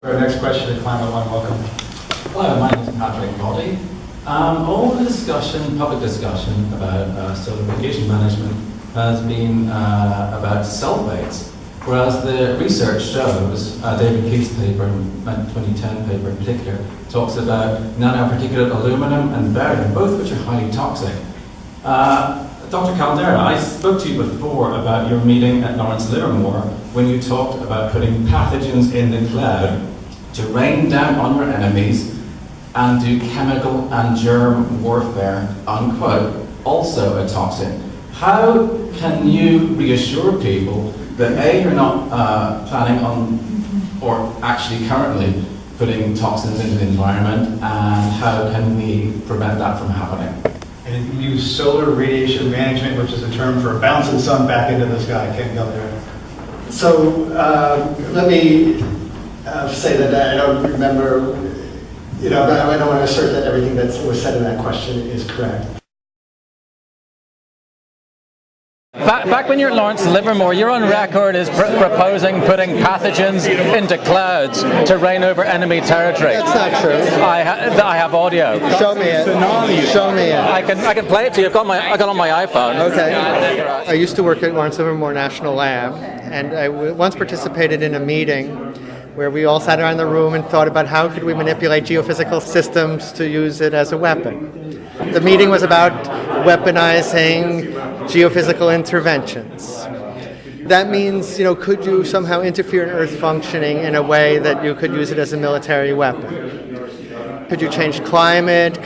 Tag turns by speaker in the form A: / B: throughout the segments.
A: Our next question to Climate One, welcome.
B: Hello, my name is Patrick Roddy. All the discussion, public discussion about solar radiation management has been about sulfates, whereas the research shows, David Keith's paper, 2010 paper in particular, talks about nanoparticulate aluminum and barium, both which are highly toxic. Dr. Caldeira, I spoke to you before about your meeting at Lawrence Livermore when you talked about putting pathogens in the cloud to rain down on your enemies and do chemical and germ warfare, unquote, also a toxin. How can you reassure people that A, you're not planning on, or actually currently, putting toxins into the environment, and how can we prevent that from happening?
A: And you use solar radiation management, which is a term for bouncing the sun back into the sky. Can't go there.
C: So let me say that I don't remember, I don't want to assert that everything that was said in that question is correct.
D: Back when you were at Lawrence Livermore, you're on record as proposing putting pathogens into clouds to reign over enemy territory.
C: That's not true.
D: I have audio.
C: Show me it. Show me it.
D: I can play it to you. I got it on my iPhone.
C: Okay. I used to work at Lawrence Livermore National Lab, and I once participated in a meeting where we all sat around the room and thought about how could we manipulate geophysical systems to use it as a weapon. The meeting was about weaponizing geophysical interventions. That means, could you somehow interfere in Earth functioning in a way that you could use it as a military weapon? Could you change climate?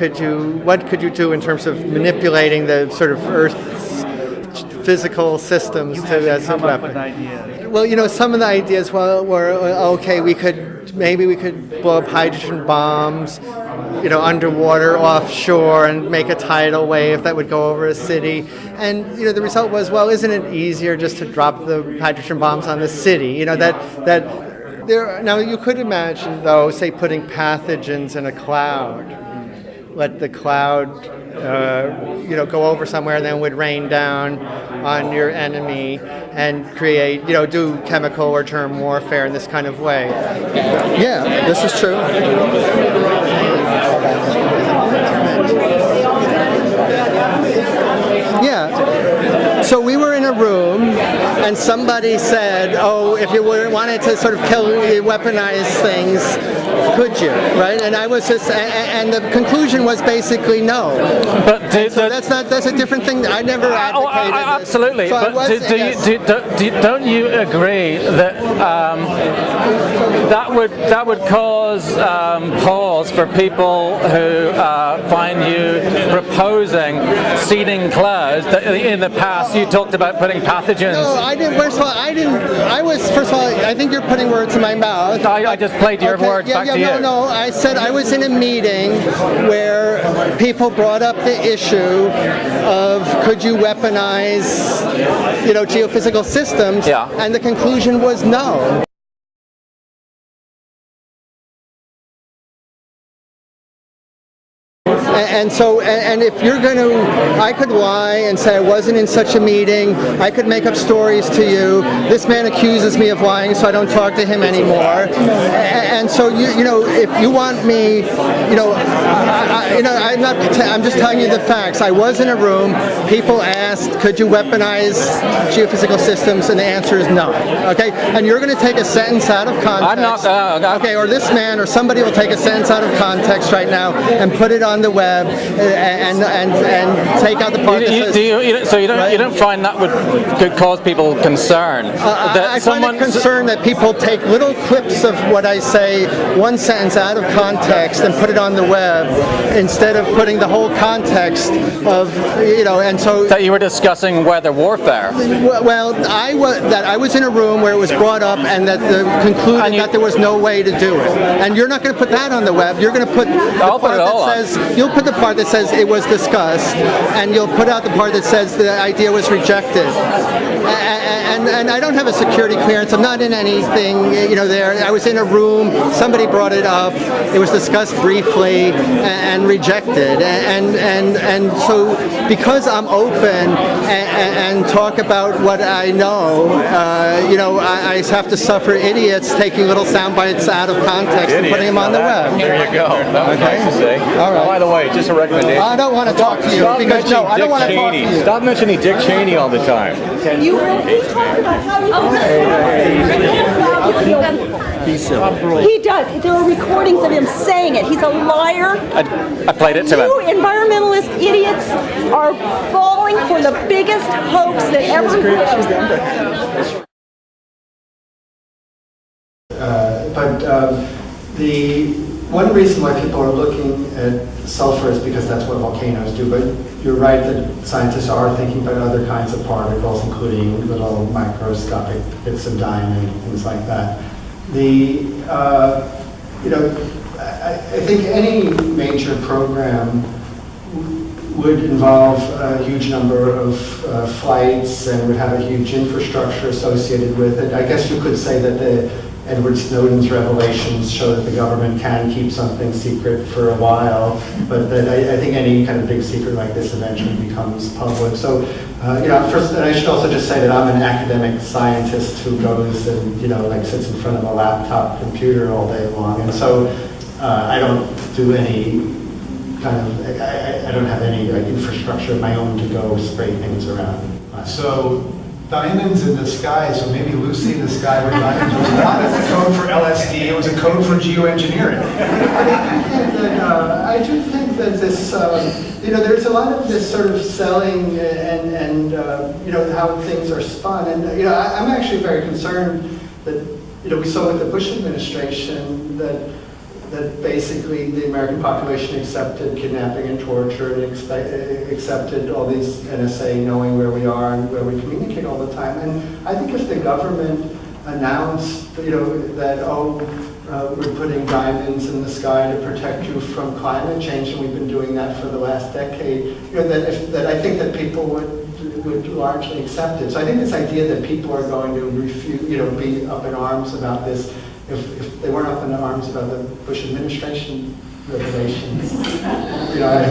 C: What could you do in terms of manipulating the sort of Earth's physical systems as a weapon? Well, some of the ideas were okay, maybe we could blow up hydrogen bombs, underwater, offshore, and make a tidal wave that would go over a city. And, the result was, well, isn't it easier just to drop the hydrogen bombs on the city? Now, you could imagine, though, say, putting pathogens in a cloud. Let the cloud, go over somewhere and then would rain down on your enemy and create, do chemical or germ warfare in this kind of way. Yeah, this is true. Yeah. So we were in a room, and somebody said, "Oh, if you wanted to sort of weaponize things, could you?" Right? And I was just, and the conclusion was basically no.
D: But
C: that's a different thing. I never advocated.
D: Absolutely.
C: So
D: but don't you agree that that would cause pause for people who find you proposing seeding clouds? That in the past you talked about putting pathogens.
C: No, I didn't. First of all, I think you're putting words in my mouth.
D: I just played your words back to you.
C: No, I said I was in a meeting where people brought up the issue of could you weaponize, geophysical systems, and the conclusion was no. And if you're going to, I could lie and say I wasn't in such a meeting. I could make up stories to you. This man accuses me of lying, so I don't talk to him anymore. And so if you want me, I'm just telling you the facts. I was in a room. People asked, could you weaponize geophysical systems? And the answer is no. Okay, and you're going to take a sentence out of context.
D: I'm not.
C: Okay, or this man or somebody will take a sentence out of context right now and put it on the web and take out the part that says...
D: You don't find that could cause people concern?
C: I find it concern that people take little clips of what I say, one sentence out of context, and put it on the web instead of putting the whole context of, and so...
D: That you were discussing weather warfare.
C: Well, I was in a room where it was brought up and that concluded that there was no way to do it. And you're not going to put that on the web. You're going to put you'll put the part that says it was discussed, and you'll put out the part that says the idea was rejected. And I don't have a security clearance. I'm not in anything, there. I was in a room somebody brought it up. It was discussed briefly and rejected. And so because I'm open and talk about what I know, I have to suffer idiots taking little sound bites out of context and putting them on the web.
E: There you go. That was nice to say.
C: All right.
E: By the way, just a recommendation.
C: I don't want to talk to you
E: Stop
C: because
E: mentioning
C: I don't want to talk to
E: Cheney.
C: you.
E: Stop mentioning Dick Cheney all the time.
F: You talk about how he does. There are recordings of him saying it. He's a liar.
D: I played it to him.
F: You environmentalist idiots are falling for the biggest hoax that ever lived.
A: The one reason why people are looking at sulfur is because that's what volcanoes do, but you're right that scientists are thinking about other kinds of particles, including little microscopic bits of diamond, things like that. I think any major program would involve a huge number of flights and would have a huge infrastructure associated with it. I guess you could say that Edward Snowden's revelations show that the government can keep something secret for a while, but that I think any kind of big secret like this eventually becomes public. So, first, and I should also just say that I'm an academic scientist who goes and, sits in front of a laptop computer all day long, and so I don't do any I don't have any infrastructure of my own to go spray things around. So diamonds in the sky, so maybe Lucy in the sky with diamonds was not a code for LSD, it was a code for geoengineering. I do think that this, there's a lot of this sort of selling and how things are spun. And, I'm actually very concerned that, we saw with the Bush administration that basically the American population accepted kidnapping and torture and accepted all these NSA knowing where we are and where we communicate all the time. And I think if the government announced, that, we're putting diamonds in the sky to protect you from climate change, and we've been doing that for the last decade, that I think that people would largely accept it. So I think this idea that people are going to refuse, be up in arms about this, if they weren't up in arms about the Bush administration regulations, I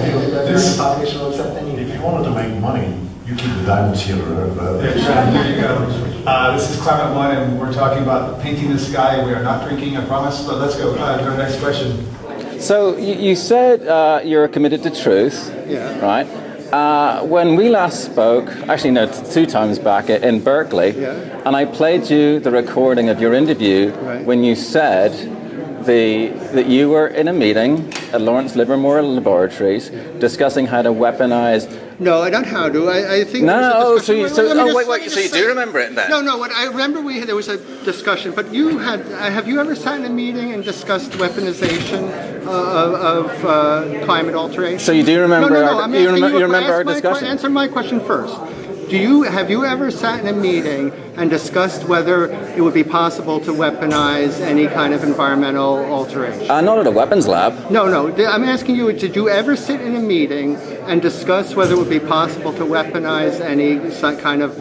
A: feel that the American population will accept anything.
G: If you wanted to make money, you keep the diamonds here or
A: There you go. This is Climate One, and we're talking about painting the sky. We are not drinking, I promise. But let's go to our next question.
D: So you said you're committed to truth,
C: Yeah.
D: right? When we last spoke, actually no, 2 times back in Berkeley,
C: Yeah.
D: and I played you the recording of your interview
C: Right.
D: when you said that you were in a meeting at Lawrence Livermore Laboratories discussing how to weaponize.
C: No, I don't how to. I think.
D: No,
C: there was a
D: so
C: discussion.
D: wait, so you do remember it then?
C: No. What I remember, there was a discussion. But you had. Have you ever sat in a meeting and discussed weaponization of climate alteration?
D: So you do remember?
C: No. I'm asking
D: You remember our discussion?
C: Answer my question first. Have you ever sat in a meeting and discussed whether it would be possible to weaponize any kind of environmental alteration?
D: Not at a weapons lab.
C: No. I'm asking you, did you ever sit in a meeting and discuss whether it would be possible to weaponize any kind of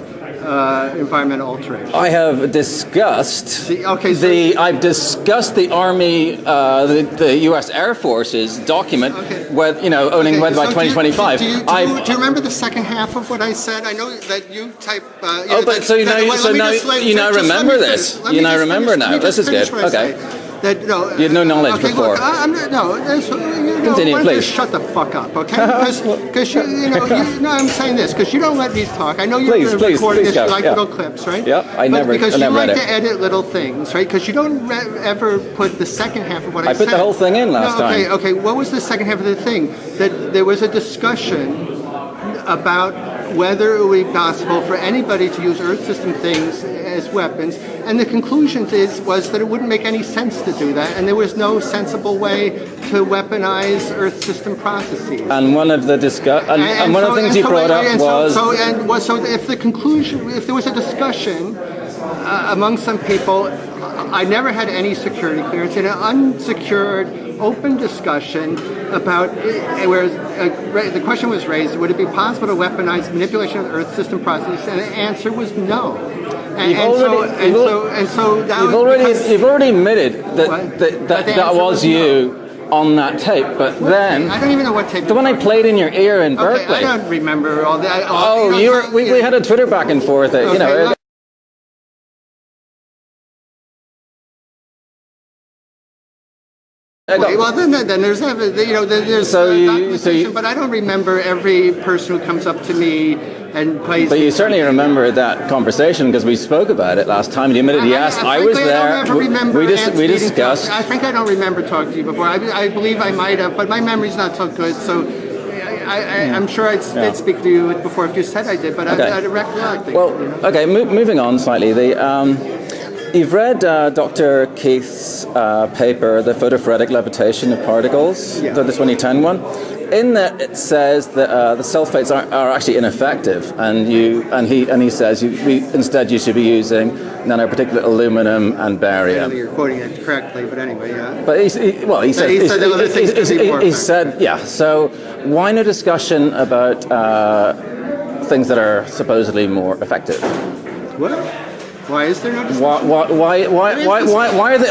C: environmental alteration?
D: I have discussed I've discussed the Army, the U.S. Air Force's document, owning weather by 2025.
C: Do you remember the second half of what I said? I know that you type.
D: You now remember this. You now remember now. This is good. Okay. You had no knowledge before.
C: Continue, please. Shut the fuck up, okay? Because I'm saying this because you don't let me talk. I know you're recording this. You like little clips, right?
D: Yeah, because
C: you like to edit little things, right? Because you don't ever put the second half of what I said.
D: I put the whole thing in last time.
C: Okay. What was the second half of the thing? That there was a discussion about whether it would be possible for anybody to use Earth system things as weapons, and the conclusion was that it wouldn't make any sense to do that, and there was no sensible way to weaponize Earth system processes.
D: And one of the things you brought up was if
C: there was a discussion among some people. I never had any security clearance in an unsecured, open discussion about where the question was raised: would it be possible to weaponize manipulation of the Earth system processes? And the answer was no.
D: You've already admitted that
A: What?
D: that
A: answer
D: was you on that tape, but then
A: I don't even know what tape.
D: the one I played in your ear in
A: Okay,
D: Berkeley.
A: I don't remember all that.
D: Oh, we had a Twitter back and forth. You
A: Okay,
D: know.
A: well, well, then there's there's
D: So you-
A: documentation, but I don't remember every person who comes up to me and plays.
D: But you certainly remember that conversation because we spoke about it last time. You admitted yes, I was
A: frankly,
D: there.
A: I don't ever remember
D: We
A: Ant's meeting
D: discussed.
A: I think I don't remember talking to you before. I believe I might have, but my memory's not so good. So I'm sure I did speak to you before if you said I did, but
D: Okay.
A: I recollect it.
D: Well, okay. Moving on slightly. You've read Dr. Keith's paper, The Photophoretic Levitation of Particles, the 2010 one. In that, it says that the sulfates are actually ineffective, and he says instead you should be using nanoparticulate aluminum and
A: I don't think
D: barium.
A: you're quoting it correctly, but anyway, yeah.
D: But he said, yeah. So why no discussion about things that are supposedly more effective?
A: What? Why is there no discussion?
D: Why are they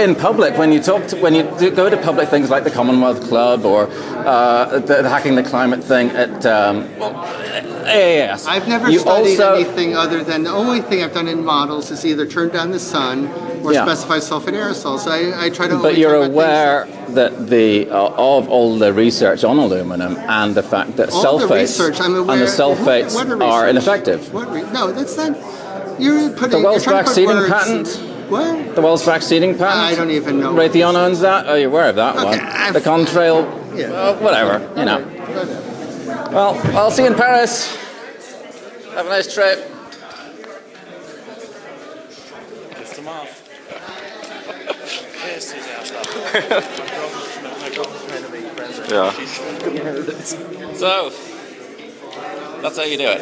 D: in public when you go to public things like the Commonwealth Club or the hacking the climate thing at AAS?
A: I've never studied anything other than the only thing I've done in models is either turn down the sun or specify sulfate aerosols. I try to.
D: But you're aware that of all the research on aluminum and the fact that sulfates are ineffective.
A: No, that's not. You're putting
D: The Wells
A: you're trying to put
D: seeding
A: words-
D: patent?
A: What?
D: The Wells seeding patent?
A: I don't even know.
D: Raytheon owns that? Oh, you're aware of that one. The contrail?
A: Yeah.
D: Whatever, you know. Well, I'll see you in Paris. Have a nice trip.
E: Yeah.
D: So, that's how you do it.